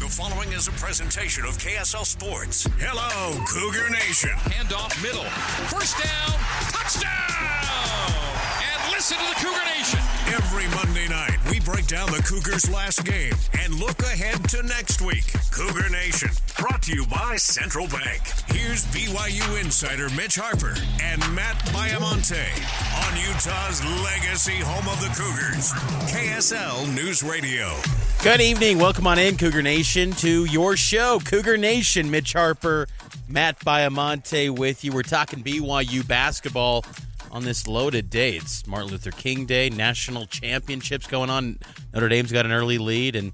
following is a presentation of KSL Sports. Hello, Cougar Nation. Handoff middle. First down. Touchdown! And listen to the Cougar Nation. Every Monday night, we break down the Cougars' last game and look ahead to next week. Cougar Nation, brought to you by Central Bank. Here's BYU insider Mitch Harper and Matt Baiamonte on Utah's legacy home of the Cougars, KSL News Radio. Good evening. Welcome on in, Cougar Nation, to your show, Cougar Nation. Mitch Harper, Matt Baiamonte with you. We're talking BYU basketball on this loaded day. It's Martin Luther King Day, national championships going on. Notre Dame's got an early lead, and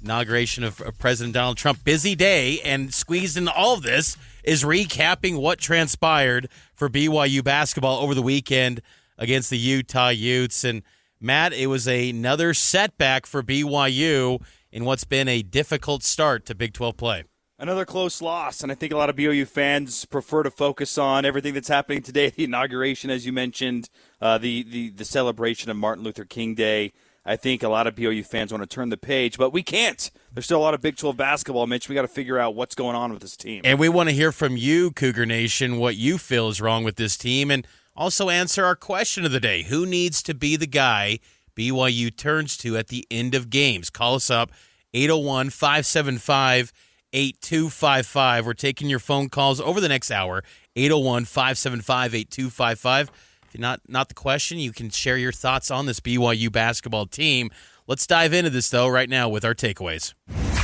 inauguration of President Donald Trump. Busy day, and squeezed into all of this is recapping what transpired for BYU basketball over the weekend against the Utah Utes. And Matt, it was another setback for BYU in what's been a difficult start to Big 12 play. Another close loss, and I think a lot of BYU fans prefer to focus on everything that's happening today, the inauguration, as you mentioned, the celebration of Martin Luther King Day. I think a lot of BYU fans want to turn the page, but we can't. There's still a lot of Big 12 basketball, Mitch. We got to figure out what's going on with this team. And we want to hear from you, Cougar Nation, what you feel is wrong with this team, and also answer our question of the day. Who needs to be the guy BYU turns to at the end of games? Call us up, 801-575-8255. We're taking your phone calls over the next hour, 801-575-8255. If you're not the question, you can share your thoughts on this BYU basketball team. Let's dive into this, though, right now with our takeaways.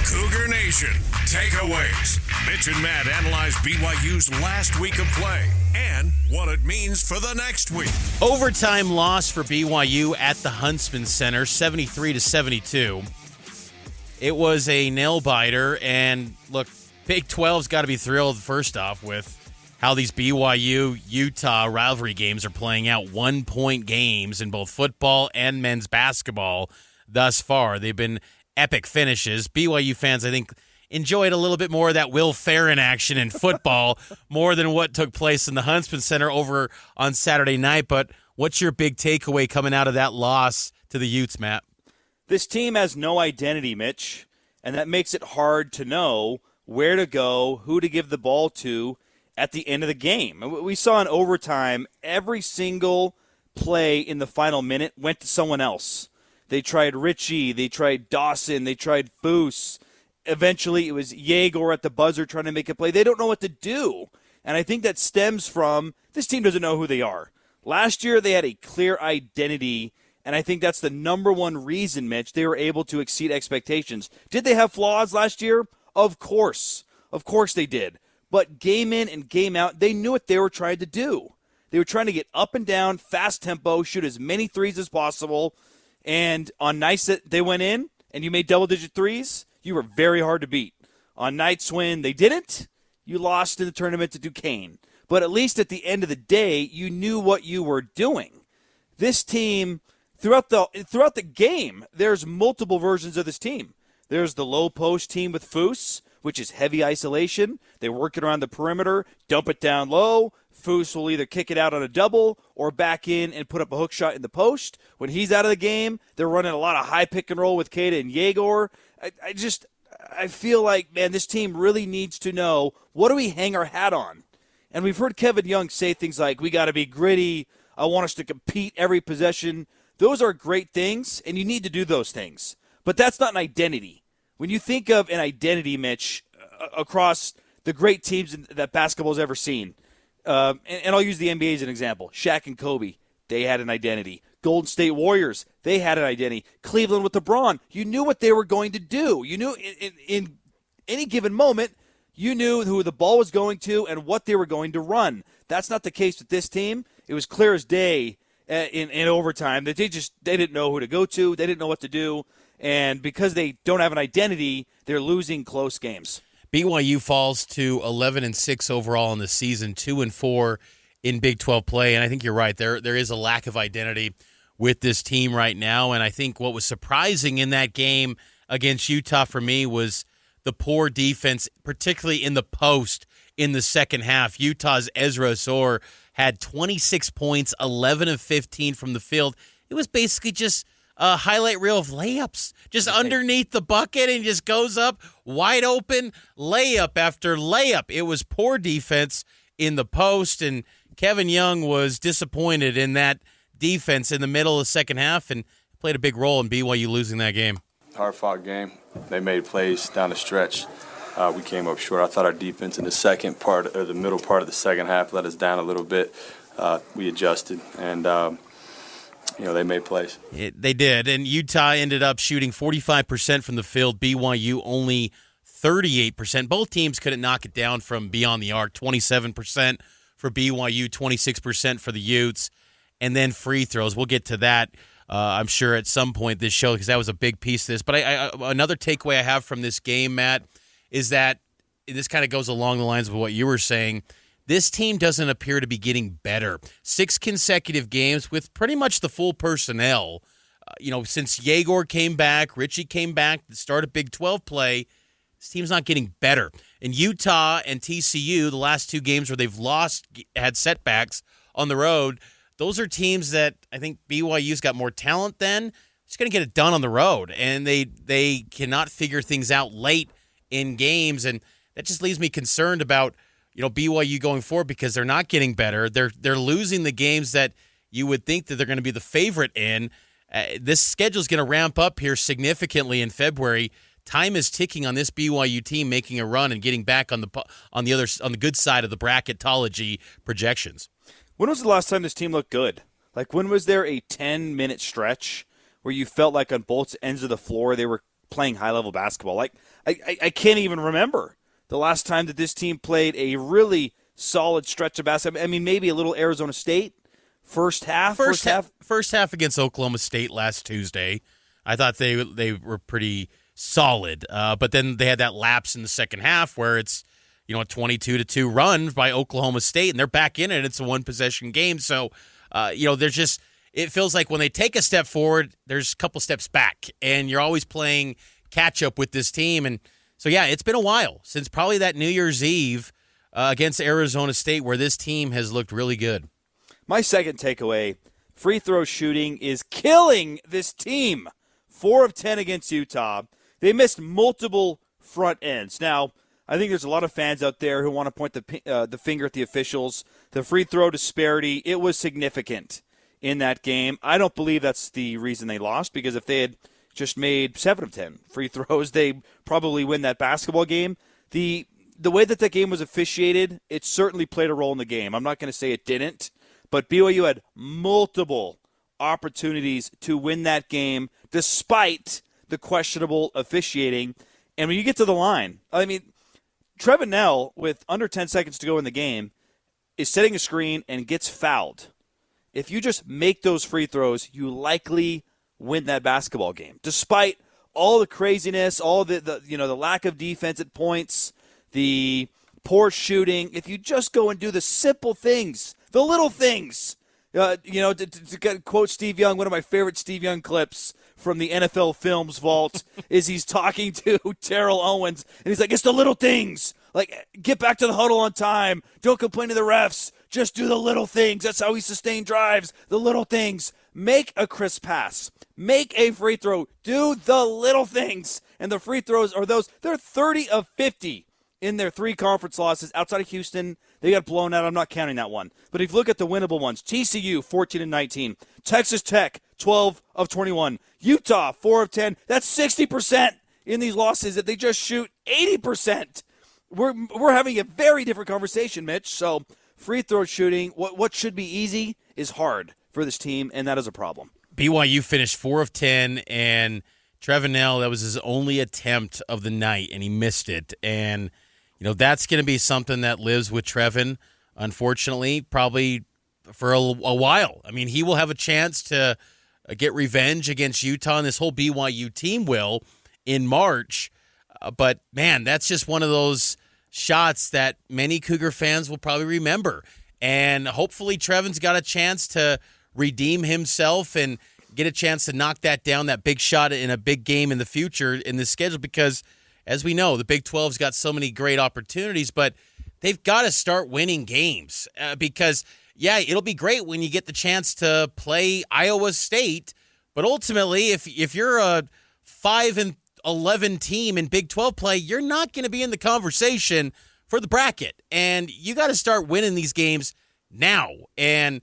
Cougar Nation takeaways. Mitch and Matt analyze BYU's last week of play and what it means for the next week. Overtime loss for BYU at the Huntsman Center, 73-72. It was a nail-biter, and look, Big 12's got to be thrilled, first off, with how these BYU-Utah rivalry games are playing out. 1-point games in both football and men's basketball thus far. They've been epic finishes. BYU fans, I think, enjoyed a little bit more of that Will Ferrin action in football more than what took place in the Huntsman Center over on Saturday night. But what's your big takeaway coming out of that loss to the Utes, Matt? This team has no identity, Mitch, and that makes it hard to know where to go, who to give the ball to at the end of the game. We saw in overtime, every single play in the final minute went to someone else. They tried Richie, they tried Dawson, they tried Foose. Eventually, it was Jaeger at the buzzer trying to make a play. They don't know what to do, and I think that stems from this team doesn't know who they are. Last year, they had a clear identity, and I think that's the number one reason, Mitch, they were able to exceed expectations. Did they have flaws last year? Of course. Of course they did. But game in and game out, they knew what they were trying to do. They were trying to get up and down, fast tempo, shoot as many threes as possible. And on nights that they went in and you made double-digit threes, you were very hard to beat. On nights when they didn't, you lost in the tournament to Duquesne. But at least at the end of the day, you knew what you were doing. This team, throughout the game, there's multiple versions of this team. There's the low post team with Foose, which is heavy isolation. They work it around the perimeter, dump it down low. Foose will either kick it out on a double or back in and put up a hook shot in the post. When he's out of the game, they're running a lot of high pick and roll with Keita and Jaeger. I feel like, man, this team really needs to know, what do we hang our hat on? And we've heard Kevin Young say things like, we got to be gritty. I want us to compete every possession. Those are great things, and you need to do those things. But that's not an identity. When you think of an identity, Mitch, across the great teams that basketball's ever seen, and I'll use the NBA as an example. Shaq and Kobe, they had an identity. Golden State Warriors, they had an identity. Cleveland with LeBron, you knew what they were going to do. You knew in any given moment, you knew who the ball was going to and what they were going to run. That's not the case with this team. It was clear as day in overtime that they didn't know who to go to. They didn't know what to do. And because they don't have an identity, they're losing close games. BYU falls to 11-6 overall in the season, 2-4 in Big 12 play. And I think you're right. There is a lack of identity with this team right now. And I think what was surprising in that game against Utah for me was the poor defense, particularly in the post in the second half. Utah's Ezra Ausar had 26 points, 11 of 15 from the field. It was basically just a highlight reel of layups just underneath the bucket and just goes up wide open, layup after layup. It was poor defense in the post, and Kevin Young was disappointed in that defense in the middle of the second half and played a big role in BYU losing that game. Hard-fought game. They made plays down the stretch. We came up short. I thought our defense in the second part or the middle part of the second half let us down a little bit. We adjusted, and they made plays. They did, and Utah ended up shooting 45% from the field. BYU only 38%. Both teams couldn't knock it down from beyond the arc. 27% for BYU, 26% for the Utes, and then free throws. We'll get to that, I'm sure, at some point this show because that was a big piece of this. But another takeaway I have from this game, Matt, is that this kind of goes along the lines of what you were saying. This team doesn't appear to be getting better. 6 consecutive games with pretty much the full personnel. Since Yegor came back, Richie came back, the start of Big 12 play, this team's not getting better. In Utah and TCU, the last 2 games where they've lost, had setbacks on the road, those are teams that I think BYU's got more talent than. It's going to get it done on the road, and they cannot figure things out late in games, and that just leaves me concerned about BYU going forward because they're not getting better. They're losing the games that you would think that they're going to be the favorite in. This schedule is going to ramp up here significantly in February. Time is ticking on this BYU team making a run and getting back on the good side of the bracketology projections. When was the last time this team looked good? Like, when was there a 10-minute stretch where you felt like on both ends of the floor they were playing high-level basketball? Like, I can't even remember the last time that this team played a really solid stretch of basketball. I mean, maybe a little Arizona State first half. First half against Oklahoma State last Tuesday. I thought they were pretty solid, but then they had that lapse in the second half where it's a 22-2 run by Oklahoma State, and they're back in it. It's a one-possession game, so there's just it feels like when they take a step forward, there's a couple steps back, and you're always playing catch-up with this team. And so, yeah, it's been a while since probably that New Year's Eve against Arizona State where this team has looked really good. My second takeaway, free throw shooting is killing this team. 4 of 10 against Utah. They missed multiple front ends. Now, I think there's a lot of fans out there who want to point the finger at the officials. The free throw disparity, it was significant in that game. I don't believe that's the reason they lost, because if they had just made 7 of 10 free throws, they probably win that basketball game. The way that game was officiated, it certainly played a role in the game. I'm not going to say it didn't, but BYU had multiple opportunities to win that game despite the questionable officiating. And when you get to the line, I mean, Trevin Nell, with under 10 seconds to go in the game, is setting a screen and gets fouled. If you just make those free throws, you likely win that basketball game, despite all the craziness, all the lack of defense at points, the poor shooting. If you just go and do the simple things, the little things, to quote Steve Young, one of my favorite Steve Young clips from the NFL Films vault is he's talking to Terrell Owens, and he's like, it's the little things. Like, get back to the huddle on time. Don't complain to the refs. Just do the little things. That's how we sustain drives. The little things. Make a crisp pass. Make a free throw. Do the little things. And the free throws are those. They're 30 of 50 in their 3 conference losses. Outside of Houston, they got blown out. I'm not counting that one. But if you look at the winnable ones, TCU, 14-19. Texas Tech, 12 of 21. Utah, 4 of 10. That's 60% in these losses that they just shoot 80%. We're having a very different conversation, Mitch. So free throw shooting, what should be easy is hard for this team, and that is a problem. BYU finished 4 of 10, and Trevin Nell, that was his only attempt of the night, and he missed it. And, that's going to be something that lives with Trevin, unfortunately, probably for a while. I mean, he will have a chance to get revenge against Utah, and this whole BYU team will in March. But, man, that's just one of those shots that many Cougar fans will probably remember. And hopefully Trevin's got a chance to redeem himself and get a chance to knock that down, that big shot in a big game in the future in the schedule, because, as we know, the Big 12's got so many great opportunities, but they've got to start winning games because, yeah, it'll be great when you get the chance to play Iowa State, But ultimately, if you're a 5-11 team in Big 12 play, you're not going to be in the conversation for the bracket. And you got to start winning these games now. And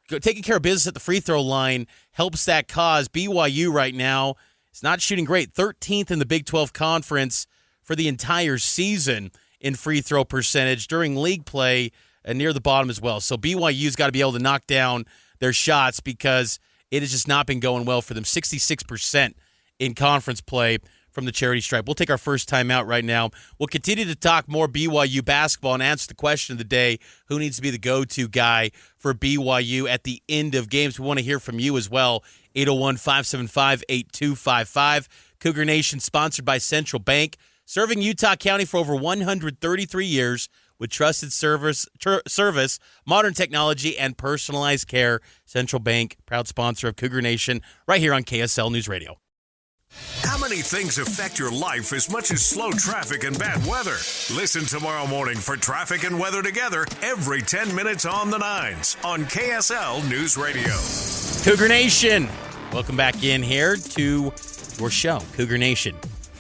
taking care of business at the free throw line helps that cause. BYU right now is not shooting great. 13th in the Big 12 Conference for the entire season in free throw percentage during league play, near the bottom as well. So BYU's got to be able to knock down their shots because it has just not been going well for them. 66% in conference play from the charity stripe. We'll take our first time out right now. We'll continue to talk more BYU basketball and answer the question of the day, who needs to be the go-to guy for BYU at the end of games. We want to hear from you as well. 801-575-8255. Cougar Nation sponsored by Central Bank, serving Utah County for over 133 years with trusted service, modern technology, and personalized care. Central Bank, proud sponsor of Cougar Nation, right here on KSL News Radio. How many things affect your life as much as slow traffic and bad weather? Listen tomorrow morning for traffic and weather together every 10 minutes on the nines on KSL News Radio. Cougar Nation, welcome back in here to your show, Cougar Nation.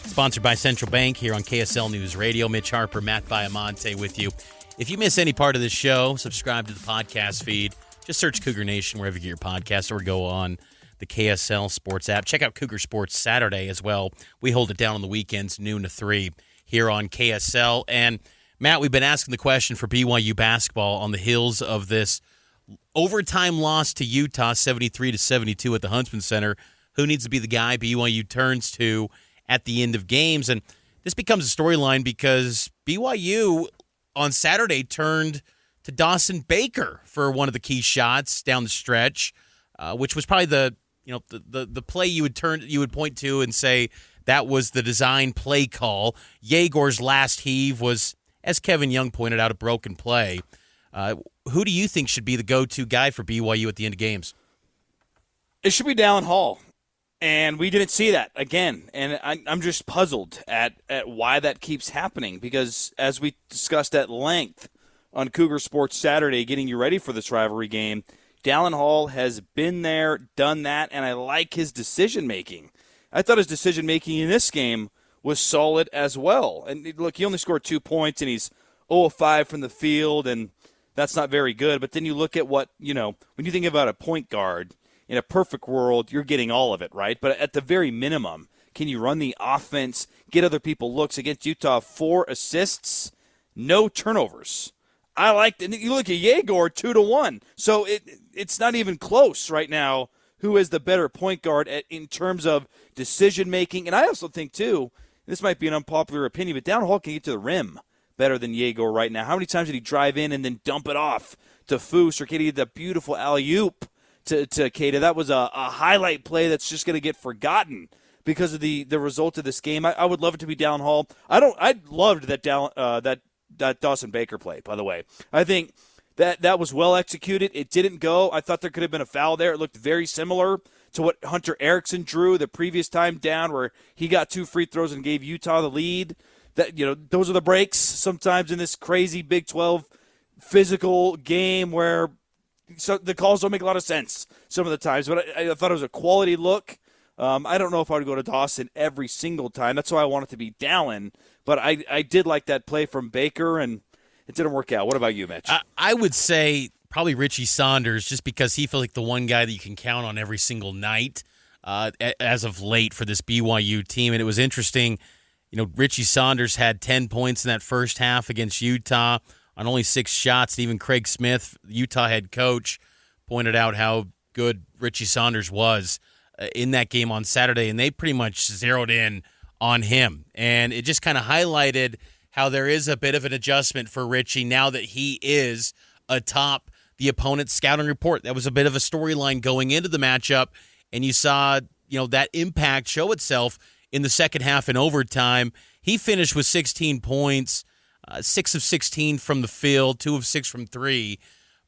Sponsored by Central Bank here on KSL News Radio. Mitch Harper, Matt Baiamonte with you. If you miss any part of the show, subscribe to the podcast feed. Just search Cougar Nation wherever you get your podcast or go on the KSL Sports app. Check out Cougar Sports Saturday as well. We hold it down on the weekends, noon to 3 here on KSL. And, Matt, we've been asking the question for BYU basketball on the heels of this overtime loss to Utah, 73-72 at the Huntsman Center. Who needs to be the guy BYU turns to at the end of games? And this becomes a storyline because BYU on Saturday turned to Dawson Baker for one of the key shots down the stretch, which was probably the play you would point to and say that was the design play call. Yegor's last heave was, as Kevin Young pointed out, a broken play. Who do you think should be the go-to guy for BYU at the end of games? It should be Dallin Hall. And we didn't see that again. And I'm just puzzled at why that keeps happening because as we discussed at length on Cougar Sports Saturday, getting you ready for this rivalry game, Dallin Hall has been there, done that, and I like his decision-making. I thought his decision-making in this game was solid as well. And look, he only scored 2 points, and he's 0 of 5 from the field, and that's not very good. But then you look at what, when you think about a point guard, in a perfect world, you're getting all of it, right? But at the very minimum, can you run the offense, get other people looks? Against Utah, 4 assists, no turnovers. I liked it. You look at Yegor, 2-1. So it's not even close right now who is the better point guard in terms of decision-making. And I also think, too, this might be an unpopular opinion, but Dallin Hall can get to the rim better than Yegor right now. How many times did he drive in and then dump it off to Foose or Katie, the beautiful alley-oop to Keita? That was a highlight play that's just going to get forgotten because of the result of this game. I would love it to be Dallin Hall. I loved that that Dawson Baker play, by the way. I think that was well executed. It didn't go. I thought there could have been a foul there. It looked very similar to what Hunter Erickson drew the previous time down where he got 2 free throws and gave Utah the lead. That those are the breaks sometimes in this crazy Big 12 physical game where the calls don't make a lot of sense some of the times. But I thought it was a quality look. I don't know if I would go to Dawson every single time. That's why I want it to be Dallin. But I did like that play from Baker, and it didn't work out. What about you, Mitch? I would say probably Richie Saunders, just because he feels like the one guy that you can count on every single night as of late for this BYU team. And it was interesting, Richie Saunders had 10 points in that first half against Utah on only 6 shots. And even Craig Smith, Utah head coach, pointed out how good Richie Saunders was in that game on Saturday, and they pretty much zeroed in on him. And it just kind of highlighted how there is a bit of an adjustment for Richie now that he is atop the opponent's scouting report. That was a bit of a storyline going into the matchup, and you saw, that impact show itself in the second half in overtime. He finished with 16 points, 6 of 16 from the field, 2 of 6 from 3.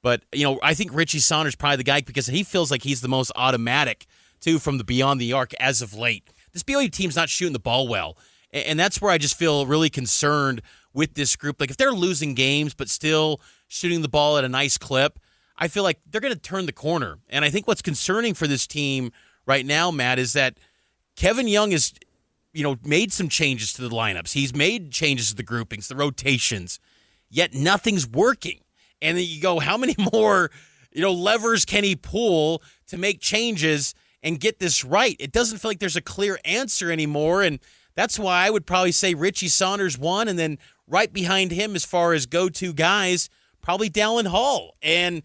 But, I think Richie Saunders is probably the guy because he feels like he's the most automatic, too, from the beyond the arc as of late. This BYU team's not shooting the ball well, and that's where I just feel really concerned with this group. Like, if they're losing games but still shooting the ball at a nice clip, I feel like they're going to turn the corner. And I think what's concerning for this team right now, Matt, is that Kevin Young is, made some changes to the lineups. He's made changes to the groupings, the rotations, yet nothing's working. And then you go, how many more, levers can he pull to make changes and get this right? It doesn't feel like there's a clear answer anymore, and that's why I would probably say Richie Saunders won, and then right behind him as far as go-to guys, probably Dallin Hall. And,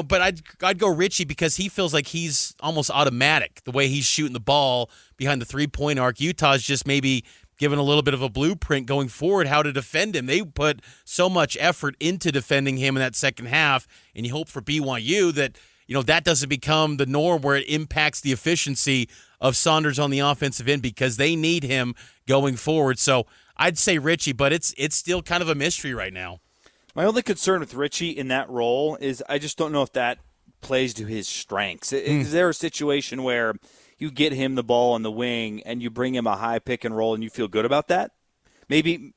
but I'd go Richie because he feels like he's almost automatic, the way he's shooting the ball behind the three-point arc. Utah's just maybe given a little bit of a blueprint going forward how to defend him. They put so much effort into defending him in that second half, and you hope for BYU that, that doesn't become the norm where it impacts the efficiency of Saunders on the offensive end because they need him going forward. So I'd say Richie, but it's still kind of a mystery right now. My only concern with Richie in that role is I just don't know if that plays to his strengths. Is there a situation where you get him the ball on the wing and you bring him a high pick and roll and you feel good about that? Maybe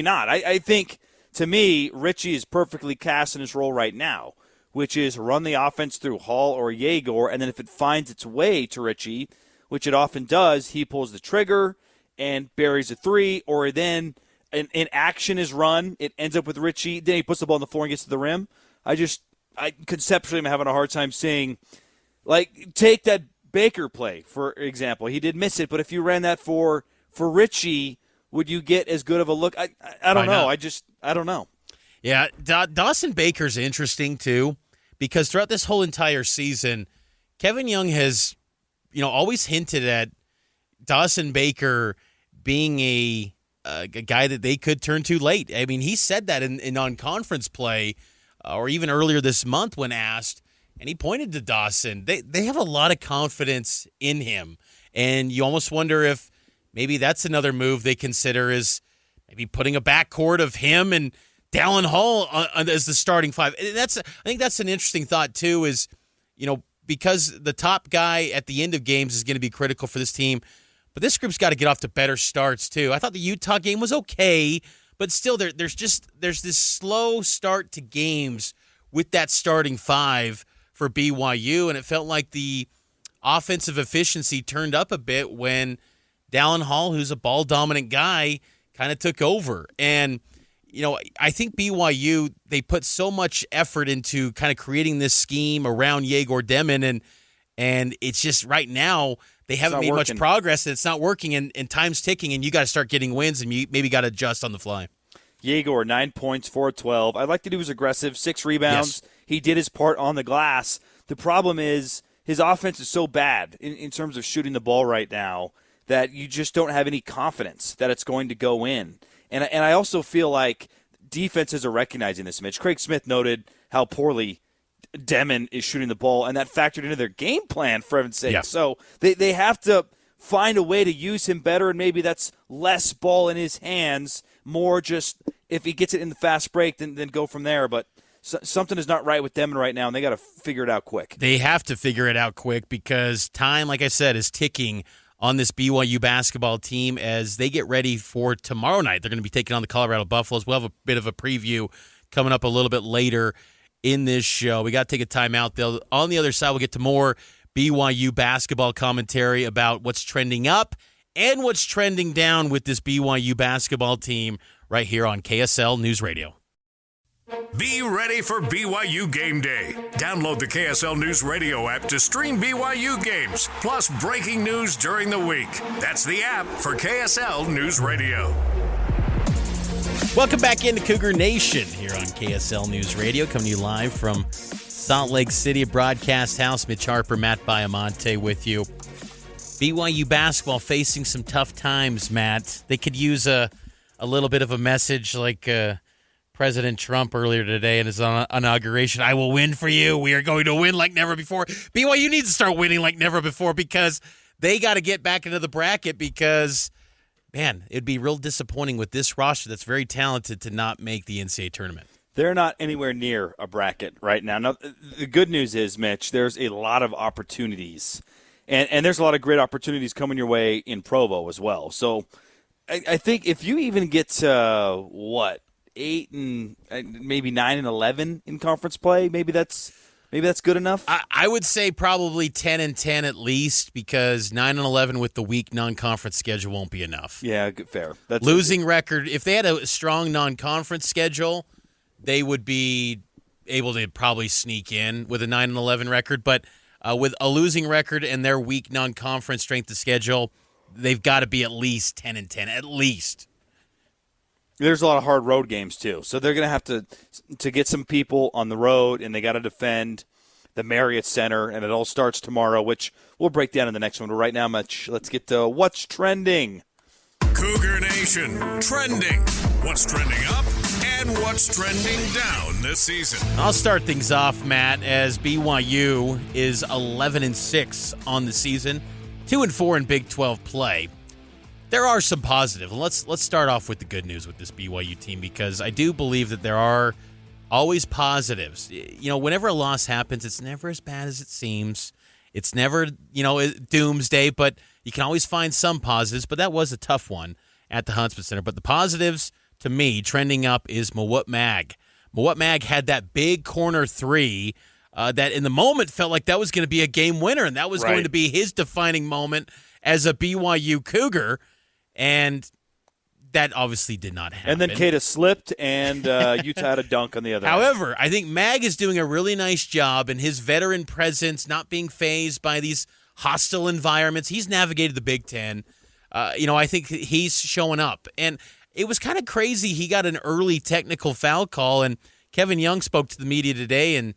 not. I think, to me, Richie is perfectly cast in his role right now, which is run the offense through Hall or Yegor, and then if it finds its way to Richie, which it often does, he pulls the trigger and buries a three, or then an action is run, it ends up with Richie, then he puts the ball on the floor and gets to the rim. I conceptually am having a hard time seeing, take that Baker play, for example. He did miss it, but if you ran that for Richie, would you get as good of a look? I don't know. I don't know. Yeah, Dawson Baker's interesting, too, because throughout this whole entire season, Kevin Young has, always hinted at Dawson Baker being a guy that they could turn to late. I mean, he said that in non-conference play or even earlier this month when asked, and he pointed to Dawson. They have a lot of confidence in him, and you almost wonder if maybe that's another move they consider is maybe putting a backcourt of him and Dallin Hall as the starting five. And I think that's an interesting thought, too, is, because the top guy at the end of games is going to be critical for this team, but this group's got to get off to better starts, too. I thought the Utah game was okay, but still there's this slow start to games with that starting five for BYU, and it felt like the offensive efficiency turned up a bit when Dallin Hall, who's a ball-dominant guy, kind of took over. And, I think BYU, they put so much effort into kind of creating this scheme around Yegor Demon, and it's just right now they haven't made much progress, and it's not working, and time's ticking, and you got to start getting wins, and you maybe got to adjust on the fly. Yegor, 9 points, 4-12. I like that he was aggressive, 6 rebounds. Yes. He did his part on the glass. The problem is his offense is so bad in terms of shooting the ball right now that you just don't have any confidence that it's going to go in. And I also feel like defenses are recognizing this, Mitch. Craig Smith noted how poorly Demon is shooting the ball, and that factored into their game plan, for heaven's sake. Yeah. So they have to find a way to use him better, and maybe that's less ball in his hands, more just if he gets it in the fast break, then go from there. But something is not right with Demon right now, and they got to figure it out quick. They have to figure it out quick because time, like I said, is ticking on this BYU basketball team as they get ready for tomorrow night. They're going to be taking on the Colorado Buffaloes. We'll have a bit of a preview coming up a little bit later in this show. We got to take a timeout, though. On the other side, we'll get to more BYU basketball commentary about what's trending up and what's trending down with this BYU basketball team right here on KSL News Radio. Be ready for BYU Game Day. Download the KSL News Radio app to stream BYU games, plus breaking news during the week. That's the app for KSL News Radio. Welcome back into Cougar Nation here on KSL News Radio, coming to you live from Salt Lake City Broadcast House. Mitch Harper, Matt Baiamonte with you. BYU basketball facing some tough times, Matt. They could use a little bit of a message like President Trump earlier today in his inauguration. I will win for you. We are going to win like never before. BYU needs to start winning like never before because they got to get back into the bracket because, man, it'd be real disappointing with this roster that's very talented to not make the NCAA tournament. They're not anywhere near a bracket right now. Now, the good news is, Mitch, there's a lot of opportunities. And there's a lot of great opportunities coming your way in Provo as well. So I think if you even get to, 8 and maybe 9 and 11 in conference play, maybe that's Maybe that's good enough? I would say probably 10-10 at least, because 9-11 with the weak non-conference schedule won't be enough. Yeah, fair. That's losing record. If they had a strong non-conference schedule, they would be able to probably sneak in with a 9-11 record. But with a losing record and their weak non-conference strength of schedule, they've got to be at least 10-10, at least. There's a lot of hard road games, too. So they're going to have to get some people on the road, and they got to defend the Marriott Center, and it all starts tomorrow, which we'll break down in the next one. But right now, Mitch, let's get to what's trending. Cougar Nation, trending. What's trending up and what's trending down this season? I'll start things off, Matt, as BYU is 11-6 on the season, 2-4 in Big 12 play. There are some positives. Let's start off with the good news with this BYU team, because I do believe that there are always positives. You know, whenever a loss happens, it's never as bad as it seems. It's never, doomsday, but you can always find some positives. But that was a tough one at the Huntsman Center. But the positives, to me, trending up is Mawut Mag. Mawut Mag had that big corner three that in the moment felt like that was going to be a game winner, and that was going to be his defining moment as a BYU Cougar. And that obviously did not happen. And then Kata slipped, and Utah had a dunk on the other. However, I think Mag is doing a really nice job in his veteran presence, not being fazed by these hostile environments. He's navigated the Big Ten. I think he's showing up. And it was kind of crazy. He got an early technical foul call, and Kevin Young spoke to the media today and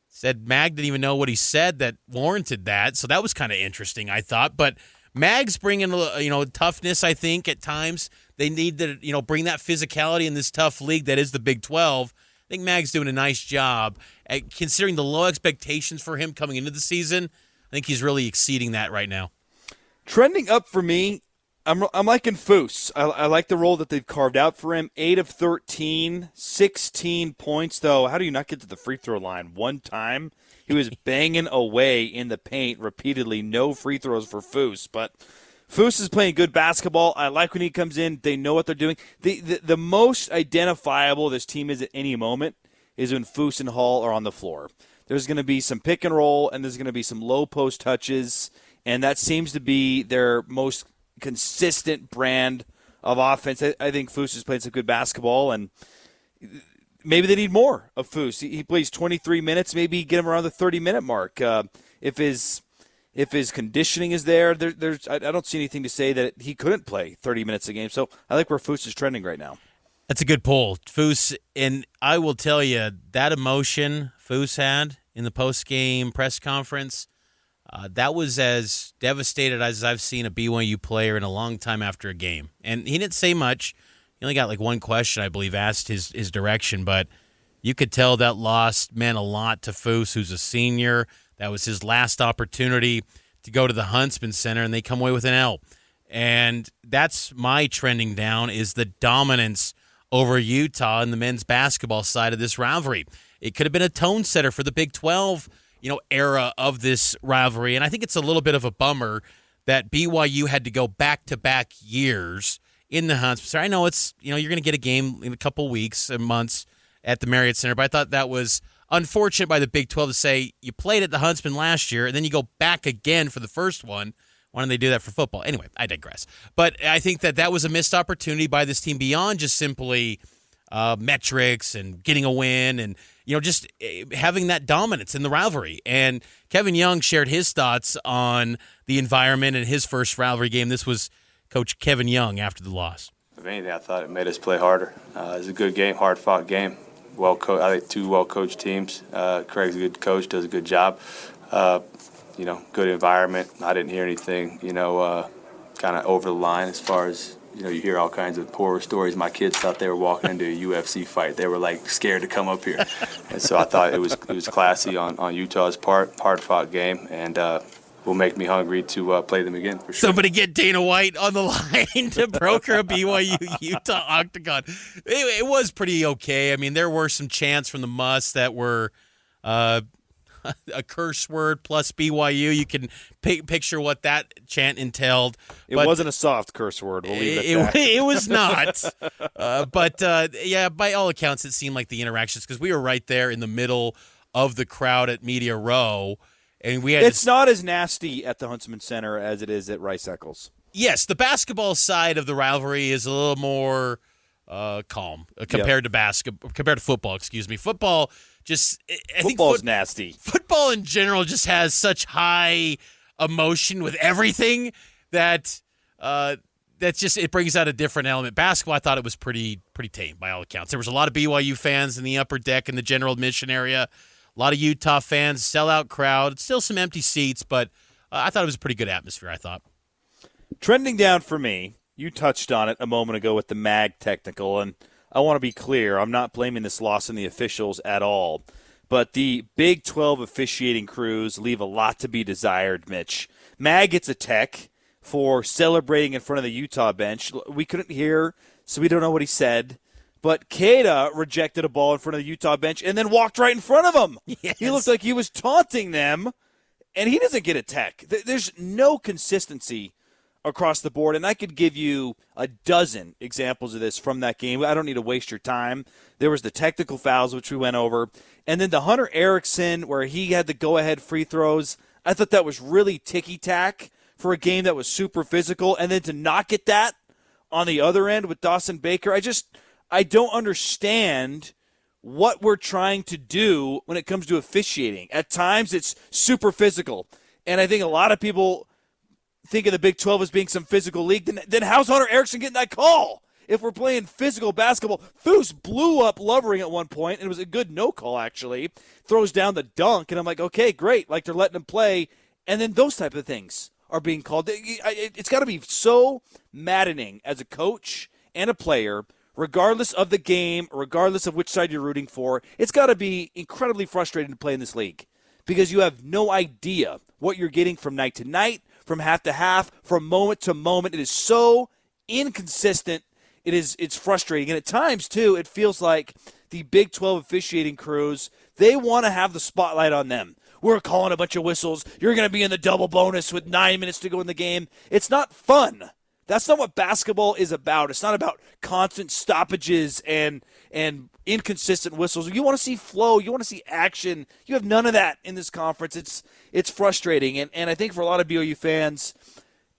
said Mag didn't even know what he said that warranted that. So that was kind of interesting, I thought. But Mag's bringing, toughness, I think, at times. They need to, bring that physicality in this tough league that is the Big 12. I think Mag's doing a nice job. Considering the low expectations for him coming into the season, I think he's really exceeding that right now. Trending up for me, I'm liking Foose. I like the role that they've carved out for him. 8 of 13, 16 points, though. How do you not get to the free throw line one time? He was banging away in the paint repeatedly. No free throws for Foose. But Foose is playing good basketball. I like when he comes in. They know what they're doing. The most identifiable this team is at any moment is when Foose and Hall are on the floor. There's going to be some pick and roll, and there's going to be some low post touches, and that seems to be their most consistent brand of offense. I think Foose is playing some good basketball, and maybe they need more of Foose. He plays 23 minutes. Maybe get him around the 30-minute mark. If his conditioning is there, I don't see anything to say that he couldn't play 30 minutes a game. So I like where Foose is trending right now. That's a good pull, Foose. And I will tell you, that emotion Foose had in the post-game press conference, that was as devastated as I've seen a BYU player in a long time after a game. And he didn't say much. He only got like one question, I believe, asked his direction. But you could tell that loss meant a lot to Foose, who's a senior. That was his last opportunity to go to the Huntsman Center, and they come away with an L. And that's my trending down, is the dominance over Utah in the men's basketball side of this rivalry. It could have been a tone setter for the Big 12, era of this rivalry. And I think it's a little bit of a bummer that BYU had to go back-to-back years in the Huntsman Center. I know it's, you're going to get a game in a couple weeks and months at the Marriott Center, but I thought that was unfortunate by the Big 12 to say you played at the Huntsman last year and then you go back again for the first one. Why don't they do that for football? Anyway, I digress. But I think that was a missed opportunity by this team beyond just simply metrics and getting a win and, just having that dominance in the rivalry. And Kevin Young shared his thoughts on the environment in his first rivalry game. This was Coach Kevin Young after the loss. If anything, I thought it made us play harder. It was a good game, hard-fought game. I think two well-coached teams. Craig's a good coach, does a good job. Good environment. I didn't hear anything, kind of over the line as far as, you hear all kinds of horror stories. My kids thought they were walking into a UFC fight. They were, scared to come up here. And so I thought it was classy on Utah's part, hard-fought game, and will make me hungry to play them again, for sure. Somebody get Dana White on the line to broker a BYU-Utah octagon. It was pretty okay. I mean, there were some chants from the Muss that were a curse word plus BYU. You can picture what that chant entailed. It wasn't a soft curse word. We'll leave it at that. It was not. But by all accounts, it seemed like the interactions, because we were right there in the middle of the crowd at Media Row. And it's not as nasty at the Huntsman Center as it is at Rice-Eccles. Yes, the basketball side of the rivalry is a little more calm compared to football. Excuse me, football just. I think football's nasty. Football in general just has such high emotion with everything that just it brings out a different element. Basketball, I thought it was pretty tame by all accounts. There was a lot of BYU fans in the upper deck in the general admission area. A lot of Utah fans, sellout crowd. Still some empty seats, but I thought it was a pretty good atmosphere. I thought. Trending down for me, you touched on it a moment ago with the MAG technical, and I want to be clear, I'm not blaming this loss on the officials at all. But the Big 12 officiating crews leave a lot to be desired, Mitch. MAG gets a tech for celebrating in front of the Utah bench. We couldn't hear, so we don't know what he said. But Keita rejected a ball in front of the Utah bench and then walked right in front of him. Yes. He looked like he was taunting them, and he doesn't get a tech. There's no consistency across the board, and I could give you a dozen examples of this from that game. I don't need to waste your time. There was the technical fouls, which we went over, and then the Hunter Erickson, where he had the go-ahead free throws. I thought that was really ticky-tack for a game that was super physical, and then to not get that on the other end with Dawson Baker, I don't understand what we're trying to do when it comes to officiating. At times, it's super physical, and I think a lot of people think of the Big 12 as being some physical league, then how's Hunter Erickson getting that call? If we're playing physical basketball, Foose blew up Lovering at one point, and it was a good no call, actually. Throws down the dunk, and I'm like, okay, great. Like, they're letting him play. And then those type of things are being called. It's got to be so maddening as a coach and a player, regardless of the game, regardless of which side you're rooting for. It's got to be incredibly frustrating to play in this league because you have no idea what you're getting from night to night, from half to half, from moment to moment. It is so inconsistent. It's frustrating. And at times, too, it feels like the Big 12 officiating crews, they want to have the spotlight on them. We're calling a bunch of whistles. You're going to be in the double bonus with 9 minutes to go in the game. It's not fun. That's not what basketball is about. It's not about constant stoppages and inconsistent whistles. You want to see flow. You want to see action. You have none of that in this conference. It's frustrating. And I think for a lot of BYU fans,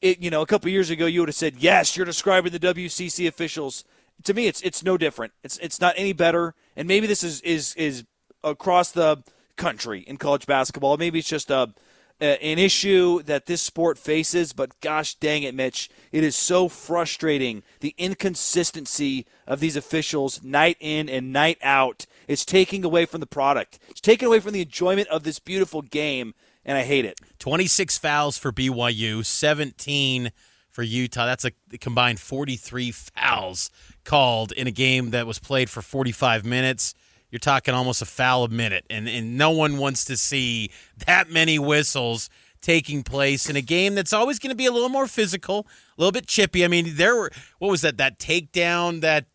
a couple years ago you would have said, yes, you're describing the WCC officials. To me, it's no different. It's not any better. And maybe this is across the country in college basketball. Maybe it's just an issue that this sport faces, but gosh dang it, Mitch, it is so frustrating, the inconsistency of these officials night in and night out. It's taking away from the product. It's taking away from the enjoyment of this beautiful game, and I hate it. 26 fouls for BYU, 17 for Utah. That's a combined 43 fouls called in a game that was played for 45 minutes. You're talking almost a foul a minute, and no one wants to see that many whistles taking place in a game that's always going to be a little more physical, a little bit chippy. I mean, what was that takedown, that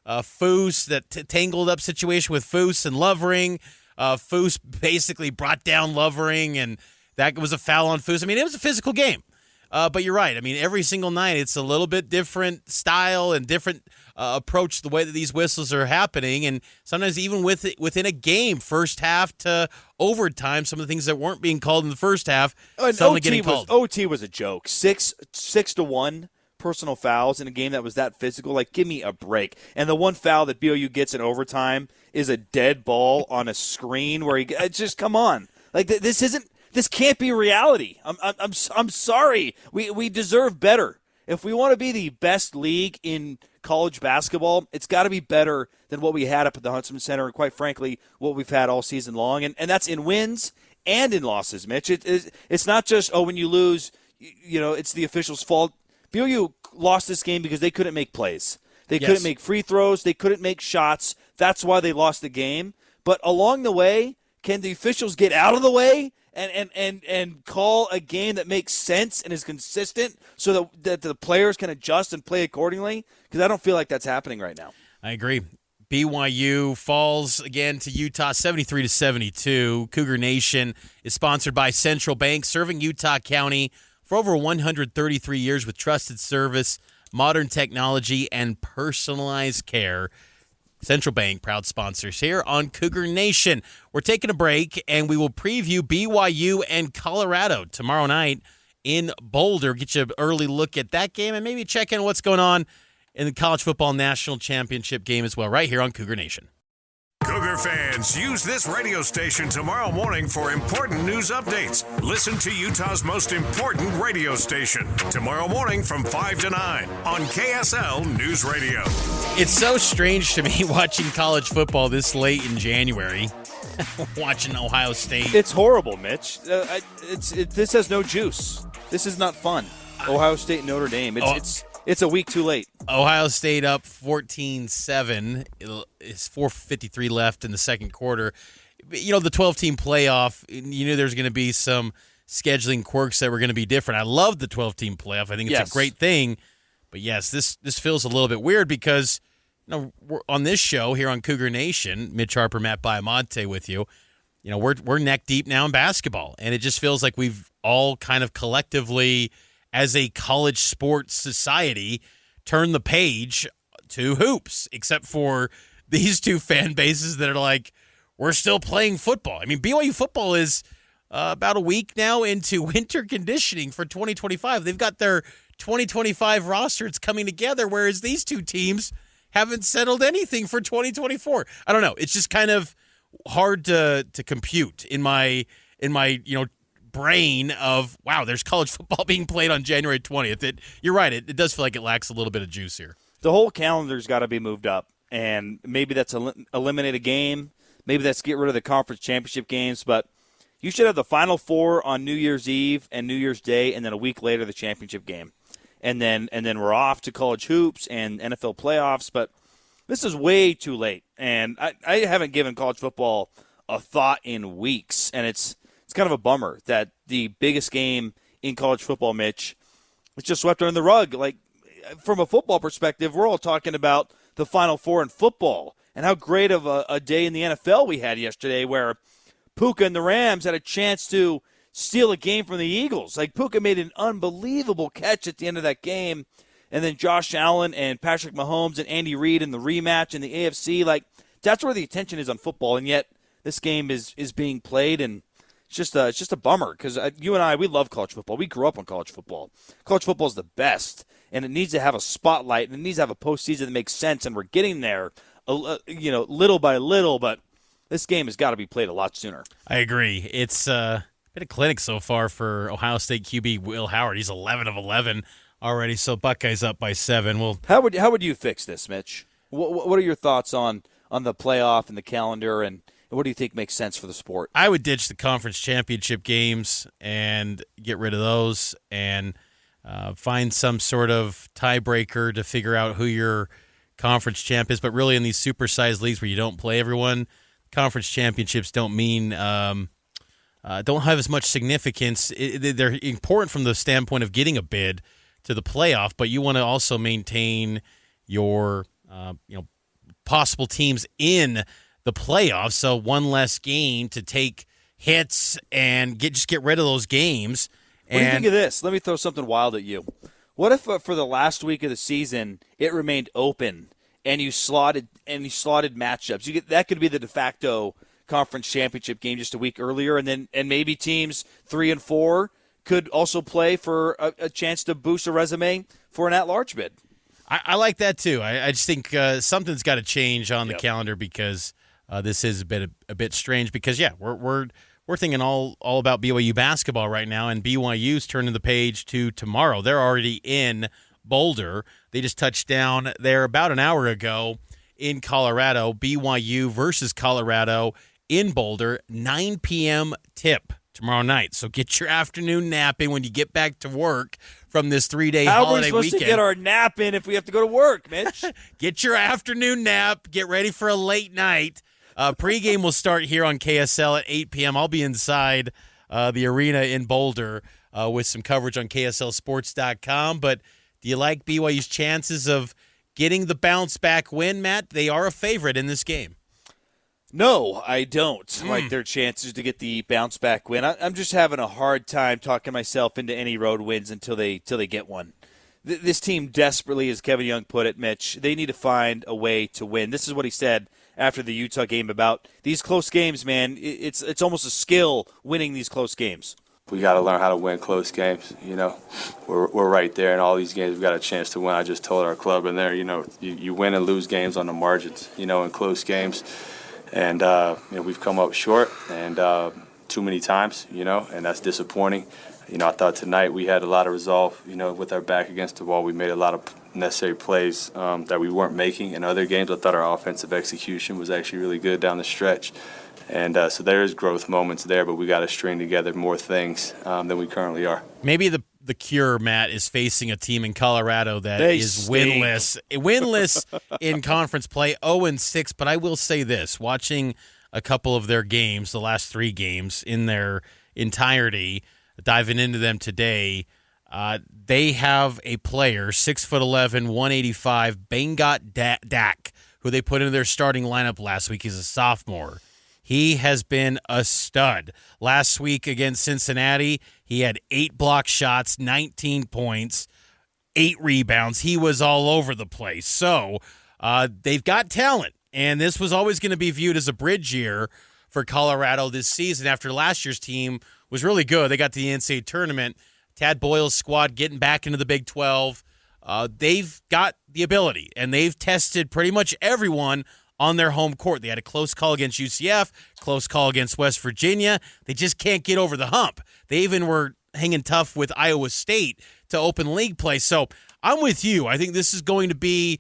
Foose, that tangled up situation with Foose and Lovering. Foose basically brought down Lovering, and that was a foul on Foose. I mean, it was a physical game. But you're right. I mean, every single night it's a little bit different style and different approach the way that these whistles are happening. And sometimes even within a game, first half to overtime, some of the things that weren't being called in the first half suddenly getting called. OT was a joke. 6-1 personal fouls in a game that was that physical. Like, give me a break. And the one foul that BYU gets in overtime is a dead ball on a screen where just come on. Like, this can't be reality. I'm sorry. We deserve better. If we want to be the best league in college basketball, it's got to be better than what we had up at the Huntsman Center and, quite frankly, what we've had all season long. And that's in wins and in losses, Mitch. It's not just, when you lose, it's the officials' fault. BYU lost this game because they couldn't make plays. They couldn't make free throws. They couldn't make shots. That That's why they lost the game. But along the way, can the officials get out of the way and call a game that makes sense and is consistent so that the players can adjust and play accordingly? Because I don't feel like that's happening right now. I agree. BYU falls again to Utah 73-72. Cougar Nation is sponsored by Central Bank, serving Utah County for over 133 years with trusted service, modern technology, and personalized care. Central Bank, proud sponsors here on Cougar Nation. We're taking a break, and we will preview BYU and Colorado tomorrow night in Boulder. Get you an early look at that game and maybe check in what's going on in the College Football National Championship game as well, right here on Cougar Nation. Cougar fans, use this radio station tomorrow morning for important news updates. Listen to Utah's most important radio station tomorrow morning from 5 to 9 on KSL News Radio. It's so strange to me watching college football this late in January, watching Ohio State. It's horrible, Mitch. This has no juice. This is not fun. Ohio State, Notre Dame. It's a week too late. Ohio State up 14-7. It's 4:53 left in the second quarter. You know, the 12-team playoff, you knew there's going to be some scheduling quirks that were going to be different. I love the 12-team playoff. I think it's a great thing. But, yes, this feels a little bit weird because, you know, we're on this show here on Cougar Nation, Mitch Harper, Matt Baiamonte with you. You know, we're neck deep now in basketball, and it just feels like we've all kind of collectively, as a college sports society, turn the page to hoops, except for these two fan bases that are like, we're still playing football. I mean, BYU football is about a week now into winter conditioning for 2025. They've got their 2025 roster. It's coming together, whereas these two teams haven't settled anything for 2024. I don't know. It's just kind of hard to compute in my brain of, wow, there's college football being played on January 20th. You're right. It does feel like it lacks a little bit of juice here. The whole calendar's got to be moved up, and maybe that's eliminate a game. Maybe that's get rid of the conference championship games, but you should have the Final Four on New Year's Eve and New Year's Day, and then a week later the championship game. And then we're off to college hoops and NFL playoffs, but this is way too late. And I haven't given college football a thought in weeks, and it's kind of a bummer that the biggest game in college football, Mitch, was just swept under the rug. Like, from a football perspective, we're all talking about the Final Four in football and how great of a day in the NFL we had yesterday where Puka and the Rams had a chance to steal a game from the Eagles. Like, Puka made an unbelievable catch at the end of that game, and then Josh Allen and Patrick Mahomes and Andy Reid in the rematch in the AFC. Like, that's where the attention is on football, and yet this game is being played, and it's just a bummer because you and I, we love college football. We grew up on college football. College football is the best, and it needs to have a spotlight, and it needs to have a postseason that makes sense, and we're getting there, little by little, but this game has got to be played a lot sooner. I agree. It's been a clinic so far for Ohio State QB Will Howard. He's 11 of 11 already, so Buckeyes up by 7. Well, how would you fix this, Mitch? What are your thoughts on the playoff and the calendar, and what do you think makes sense for the sport? I would ditch the conference championship games and get rid of those and find some sort of tiebreaker to figure out who your conference champ is. But really in these supersized leagues where you don't play everyone, conference championships don't mean don't have as much significance. They're important from the standpoint of getting a bid to the playoff, but you want to also maintain your possible teams in the playoffs, so one less game to take hits and get rid of those games. What do you think of this? Let me throw something wild at you. What if for the last week of the season it remained open and you slotted matchups? That could be the de facto conference championship game just a week earlier, and maybe teams 3 and 4 could also play for a chance to boost a resume for an at-large bid. I like that too. I just think something's got to change on the calendar because this is a bit strange. Because we're thinking all about BYU basketball right now, and BYU's turning the page to tomorrow. They're already in Boulder. They just touched down there about an hour ago in Colorado. BYU versus Colorado in Boulder, 9 p.m. tip tomorrow night. So get your afternoon nap in when you get back to work from this 3-day holiday weekend. How are we supposed to get our nap in if we have to go to work, Mitch? Get your afternoon nap. Get ready for a late night. Pregame will start here on KSL at 8 p.m. I'll be inside the arena in Boulder with some coverage on KSLSports.com. But do you like BYU's chances of getting the bounce-back win, Matt? They are a favorite in this game. No, I don't like their chances to get the bounce-back win. I'm just having a hard time talking myself into any road wins until they get one. this team desperately, as Kevin Young put it, Mitch, they need to find a way to win. This is what he said after the Utah game about these close games, man. It's almost a skill winning these close games. We got to learn how to win close games. We're right there in all these games. We've got a chance to win. I just told our club in there, you win and lose games on the margins, in close games. And, we've come up short and too many times, and that's disappointing. I thought tonight we had a lot of resolve, with our back against the wall. We made a lot of necessary plays that we weren't making in other games. I thought our offensive execution was actually really good down the stretch. And so there is growth moments there, but we got to string together more things than we currently are. Maybe the cure, Matt, is facing a team in Colorado that is winless in conference play, 0-6. But I will say this, watching a couple of their games, the last 3 games in their entirety, diving into them today, they have a player, 6'11", 185, Baiamonte Dak, who they put into their starting lineup last week. He's a sophomore. He has been a stud. Last week against Cincinnati, he had 8 block shots, 19 points, 8 rebounds. He was all over the place. So they've got talent, and this was always going to be viewed as a bridge year for Colorado this season after last year's team was really good. They got to the NCAA tournament. Tad Boyle's squad getting back into the Big 12. They've got the ability, and they've tested pretty much everyone on their home court. They had a close call against UCF, close call against West Virginia. They just can't get over the hump. They even were hanging tough with Iowa State to open league play. So I'm with you. I think this is going to be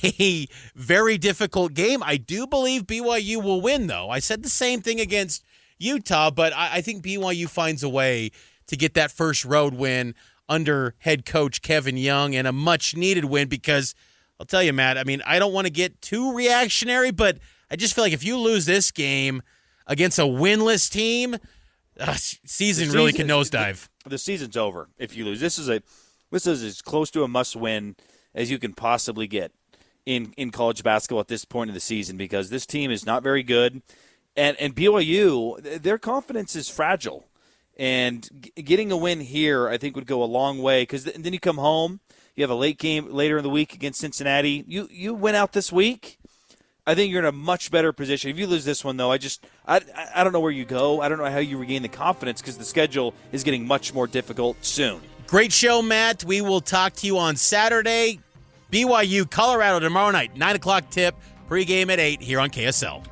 a very difficult game. I do believe BYU will win, though. I said the same thing against Utah, but I think BYU finds a way to get that first road win under head coach Kevin Young, and a much-needed win because I'll tell you, Matt, I don't want to get too reactionary, but I just feel like if you lose this game against a winless team, season really can nosedive. The season's over if you lose. This is as close to a must-win as you can possibly get in college basketball at this point of the season because this team is not very good. And BYU, their confidence is fragile. And getting a win here, I think, would go a long way because then you come home. You have a late game later in the week against Cincinnati. You win out this week, I think you're in a much better position. If you lose this one, though, I don't know where you go. I don't know how you regain the confidence because the schedule is getting much more difficult soon. Great show, Matt. We will talk to you on Saturday. BYU, Colorado tomorrow night, 9 o'clock tip, pregame at 8 here on KSL.